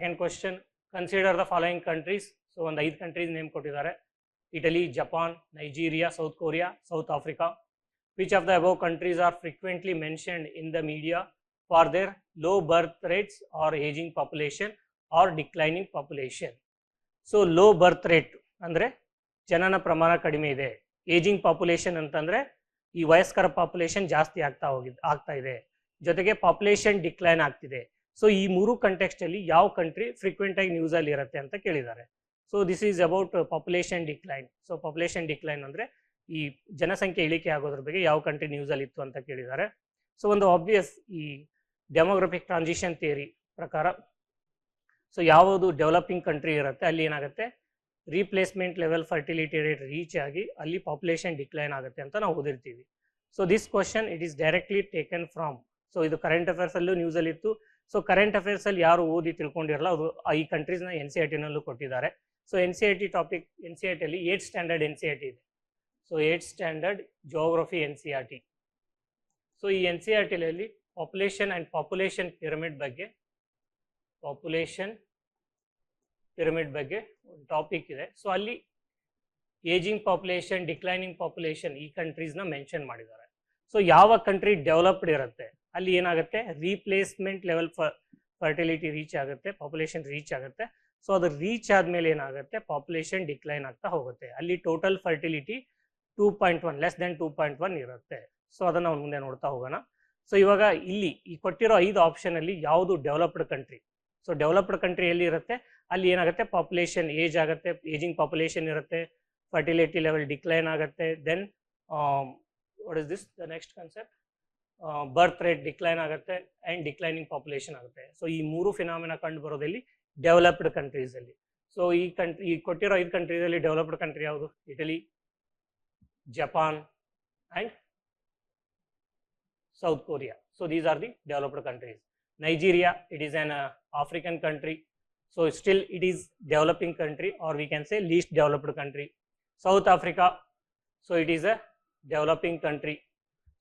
Second question, consider the following countries. So ಒಂದು 5 countries name ಕೊಟ್ಟಿದ್ದಾರೆ. Italy, Japan, Nigeria, South Korea, South Africa. Which of the above countries are frequently mentioned in the media for their low birth rates or aging population or declining population? So low birth rate ಅಂದರೆ ಜನನ ಪ್ರಮಾಣ ಕಡಿಮೆ ಇದೆ. Ageing population ಅಂತಂದರೆ ಈ ವಯಸ್ಕರ population ಜಾಸ್ತಿ ಆಗ್ತಾ ಇದೆ, ಜೊತೆಗೆ ಪಾಪ್ಯುಲೇಷನ್ ಡಿಕ್ಲೈನ್ ಆಗ್ತಿದೆ. ಸೊ ಈ ಮೂರು ಕಂಟೆಕ್ಸ್ಟಲ್ಲಿ ಯಾವ ಕಂಟ್ರಿ ಫ್ರೀಕ್ವೆಂಟ್ ಆಗಿ ನ್ಯೂಸಲ್ಲಿ ಇರುತ್ತೆ ಅಂತ ಕೇಳಿದ್ದಾರೆ. So this is about population decline. So population decline ಅಂದರೆ ಈ ಜನಸಂಖ್ಯೆ ಇಳಿಕೆ ಆಗೋದ್ರ ಬಗ್ಗೆ ಯಾವ ಕಂಟ್ರಿ ನ್ಯೂಸಲ್ಲಿ ಇತ್ತು ಅಂತ ಕೇಳಿದ್ದಾರೆ. ಸೊ ಒಂದು ಆಬ್ವಿಯಸ್ ಈ ಡೆಮೋಗ್ರಫಿಕ್ ಟ್ರಾನ್ಸಿಷನ್ ಥಿಯರಿ ಪ್ರಕಾರ ಸೊ ಯಾವುದು ಡೆವಲಪಿಂಗ್ ಕಂಟ್ರಿ ಇರುತ್ತೆ ಅಲ್ಲಿ ಏನಾಗುತ್ತೆ, replacement level fertility rate reach ಆಗಿ ಅಲ್ಲಿ ಪಾಪ್ಯುಲೇಷನ್ ಡಿಕ್ಲೈನ್ ಆಗುತ್ತೆ ಅಂತ ನಾವು ಓದಿರ್ತೀವಿ. So this question it is directly taken from, so ಇದು ಕರೆಂಟ್ ಅಫೇರ್ಸಲ್ಲೂ ನ್ಯೂಸಲ್ಲಿ ಇತ್ತು. ಸೊ ಕರೆಂಟ್ ಅಫೇರ್ಸಲ್ಲಿ ಯಾರು ಓದಿ ತಿಳ್ಕೊಂಡಿರಲ್ಲ ಅವರು ಈ ಕಂಟ್ರೀಸ್ನ NCERT-ನಲ್ಲೂ ಕೊಟ್ಟಿದ್ದಾರೆ. ಸೊ NCERT ಟಾಪಿಕ್, NCERT-ಅಲ್ಲಿ 8th ಸ್ಟ್ಯಾಂಡರ್ಡ್ NCERT ಇದೆ. So 8th standard geography NCERT. So ಈ NCERT-ನಲ್ಲಿ ಪಾಪ್ಯುಲೇಷನ್ ಆ್ಯಂಡ್ ಪಾಪ್ಯುಲೇಷನ್ ಪಿರಮಿಡ್ ಬಗ್ಗೆ ಒಂದು ಟಾಪಿಕ್ ಇದೆ. ಸೊ ಅಲ್ಲಿ ಏಜಿಂಗ್ ಪಾಪ್ಯುಲೇಷನ್, ಡಿಕ್ಲೈನಿಂಗ್ ಪಾಪ್ಯುಲೇಷನ್ ಈ ಕಂಟ್ರೀಸ್ನ ಮೆನ್ಷನ್ ಮಾಡಿದ್ದಾರೆ. ಸೊ ಯಾವ ಕಂಟ್ರಿ ಡೆವಲಪ್ಡ್ ಇರುತ್ತೆ ಅಲ್ಲಿ ಏನಾಗುತ್ತೆ, ರೀಪ್ಲೇಸ್ಮೆಂಟ್ ಲೆವೆಲ್ ಫರ್ಟಿಲಿಟಿ ರೀಚ್ ಆಗುತ್ತೆ, ಪಾಪ್ಯುಲೇಷನ್ ರೀಚ್ ಆಗುತ್ತೆ. ಸೊ ಅದು ರೀಚ್ ಆದಮೇಲೆ ಏನಾಗುತ್ತೆ, ಪಾಪ್ಯುಲೇಷನ್ ಡಿಕ್ಲೈನ್ ಆಗ್ತಾ ಹೋಗುತ್ತೆ. ಅಲ್ಲಿ ಟೋಟಲ್ ಫರ್ಟಿಲಿಟಿ 2.1 ಲೆಸ್ ದೆನ್ 2.1 ಇರುತ್ತೆ. ಸೊ ಅದನ್ನು ನಾವು ಮುಂದೆ ನೋಡ್ತಾ ಹೋಗೋಣ. ಸೊ ಇವಾಗ ಇಲ್ಲಿ ಈ ಕೊಟ್ಟಿರೋ 5 ಆಪ್ಷನಲ್ಲಿ ಯಾವುದು developed country? So developed country ಎಲ್ಲಿ ಇರುತ್ತೆ ಅಲ್ಲಿ ಏನಾಗುತ್ತೆ, ಪಾಪ್ಯುಲೇಷನ್ ಏಜ್ ಆಗುತ್ತೆ, ಏಜಿಂಗ್ ಪಾಪ್ಯುಲೇಷನ್ ಇರುತ್ತೆ, ಫರ್ಟಿಲಿಟಿ ಲೆವೆಲ್ ಡಿಕ್ಲೈನ್ ಆಗುತ್ತೆ. Then what is this the next concept, birth rate decline ಆಗುತ್ತೆ ಆ್ಯಂಡ್ ಡಿಕ್ಲೈನಿಂಗ್ ಪಾಪ್ಯುಲೇಷನ್ ಆಗುತ್ತೆ. ಸೊ ಈ ಮೂರು ಫಿನಾಮಿನಾ ಕಂಡು ಬರೋದಲ್ಲಿ ಡೆವಲಪ್ಡ್ ಕಂಟ್ರೀಸಲ್ಲಿ. ಸೊ ಈ ಕೊಟ್ಟಿರೋ 5 ಕಂಟ್ರೀಸಲ್ಲಿ ಡೆವಲಪ್ಡ್ ಕಂಟ್ರಿ ಯಾವುದು? Italy, Japan and South Korea. So these are the developed countries. Nigeria, it is an African country. So still it is developing country, or we can say least developed country. South Africa, so it is a developing country.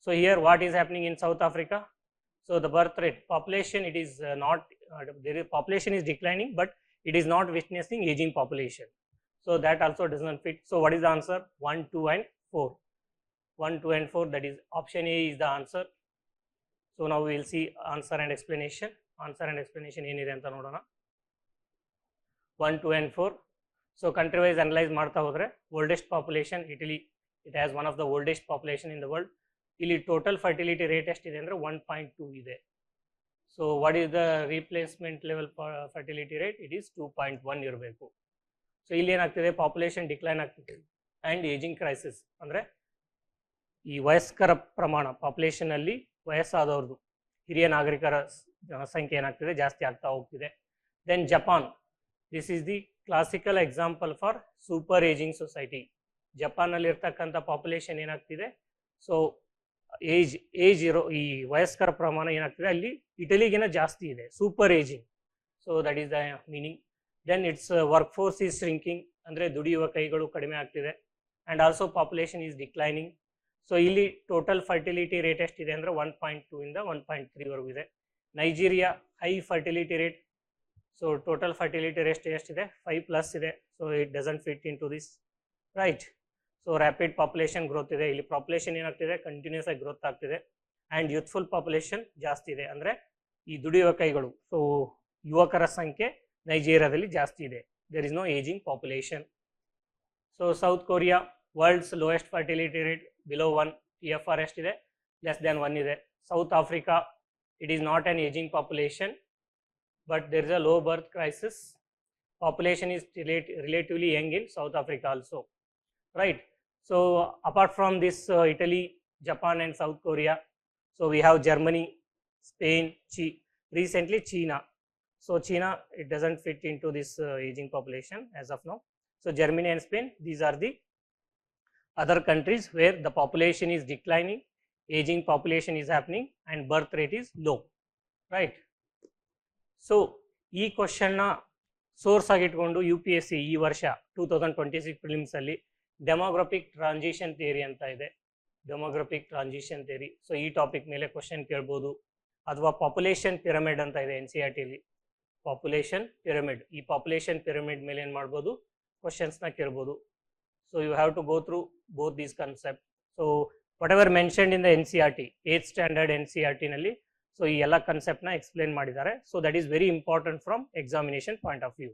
So here what is happening in South Africa? So the birth rate, population, it is not, population is declining, but it is not witnessing aging population. So that also does not fit. So what is the answer? 1, 2 and 4. 1, 2 and 4, that is option A is the answer. So now we will see answer and explanation. Answer and explanation ಏನಿದೆ ಅಂತ ನೋಡೋಣ. 1, 2 and 4. So country wise analyze ಮಾಡ್ತಾ ಹೋದ್ರೆ, oldest population Italy, it has one of the oldest population in the world. ಇಲ್ಲಿ total fertility rate ಎಷ್ಟಿದೆ ಅಂದರೆ 1.2 ಇದೆ. So what is the replacement level fertility rate? It is 2.1 ಇರಬೇಕು. So ಇಲ್ಲಿ ಏನಾಗ್ತಿದೆ, population decline ಆಗ್ತಿದೆ ಆ್ಯಂಡ್ ಏಜಿಂಗ್ ಕ್ರೈಸಿಸ್ ಅಂದರೆ ಈ ವಯಸ್ಕರ ಪ್ರಮಾಣ, ಪಾಪ್ಯುಲೇಷನಲ್ಲಿ ವಯಸ್ಸಾದವ್ರದ್ದು ಹಿರಿಯ ನಾಗರಿಕರ ಸಂಖ್ಯೆ ಏನಾಗ್ತಿದೆ, ಜಾಸ್ತಿ ಆಗ್ತಾ ಹೋಗ್ತಿದೆ. Then Japan, this is the classical example for super aging society. ಜಪಾನ್ನಲ್ಲಿರ್ತಕ್ಕಂಥ ಪಾಪ್ಯುಲೇಷನ್ ಏನಾಗ್ತಿದೆ, ಸೊ ಏಜ್ ಇರೋ ಈ ವಯಸ್ಕರ ಪ್ರಮಾಣ ಏನಾಗ್ತಿದೆ ಅಲ್ಲಿ ಇಟಲಿಗಿನ ಜಾಸ್ತಿ ಇದೆ, super aging. So that is the meaning. Then its workforce is shrinking ಅಂದರೆ ದುಡಿಯುವ ಕೈಗಳು ಕಡಿಮೆ ಆಗ್ತಿದೆ. And also population is declining. So ಇಲ್ಲಿ ಟೋಟಲ್ ಫರ್ಟಿಲಿಟಿ ರೇಟ್ ಎಷ್ಟಿದೆ ಅಂದರೆ 1.2 ಇಂದ 1.3 ವರೆಗೂ ಇದೆ. Nigeria high fertility rate. So total fertility rate ಎಷ್ಟಿದೆ, 5+ ಇದೆ. So it doesn't fit into this, right. So rapid population growth ಇದೆ. ಇಲ್ಲಿ ಪಾಪ್ಯುಲೇಷನ್ ಏನಾಗ್ತಿದೆ, ಕಂಟಿನ್ಯೂಸ್ ಆಗಿ ಗ್ರೋತ್ ಆಗ್ತಿದೆ. ಆ್ಯಂಡ್ ಯೂತ್ಫುಲ್ ಪಾಪ್ಯುಲೇಷನ್ ಜಾಸ್ತಿ ಇದೆ, ಅಂದರೆ ಈ ದುಡಿಯುವ ಕೈಗಳು, ಸೊ ಯುವಕರ ಸಂಖ್ಯೆ ನೈಜೀರಿಯಾದಲ್ಲಿ ಜಾಸ್ತಿ ಇದೆ. There is no ageing population. So South Korea, world's lowest fertility rate, below 1. TFR ಎಷ್ಟಿದೆ, ಲೆಸ್ ದ್ಯಾನ್ 1 ಇದೆ. South Africa, it is not an ageing population, but there is a low birth crisis. Population is relatively young in South Africa also, right? So apart from this Italy, Japan and South Korea, so we have Germany, Spain, recently China. So China, it doesn't fit into this aging population as of now. So Germany and Spain, these are the other countries where the population is declining, aging population is happening and birth rate is low, right? So ಈ ಕ್ವಶನ್ನ source ಆಗಿಟ್ಕೊಂಡು UPSC ಈ ವರ್ಷ 2026 prelims ಅಲ್ಲಿ demographic transition theory ಅಂತ ಇದೆ. Demographic transition theory. So ಈ topic ಮೇಲೆ question ಕೇಳ್ಬೋದು. ಅಥವಾ ಪಾಪ್ಯುಲೇಷನ್ ಪಿರಮಿಡ್ ಅಂತ ಇದೆ NCERT-ಲಿ. Population pyramid. ಈ ಪಾಪ್ಯುಲೇಷನ್ ಪಿರಮಿಡ್ ಮೇಲೆ ಏನು ಮಾಡ್ಬೋದು, ಕ್ವಶನ್ಸ್ನ ಕೇಳ್ಬೋದು. So you have to go through both these concept. So whatever mentioned in the NCERT 8th standard NCERT ನಲ್ಲಿ ಸೊ ಈ ಎಲ್ಲ ಕನ್ಸೆಪ್ಟ್ನ ಎಕ್ಸ್ಪ್ಲೇನ್ ಮಾಡಿದ್ದಾರೆ. So that is very important from examination point of view.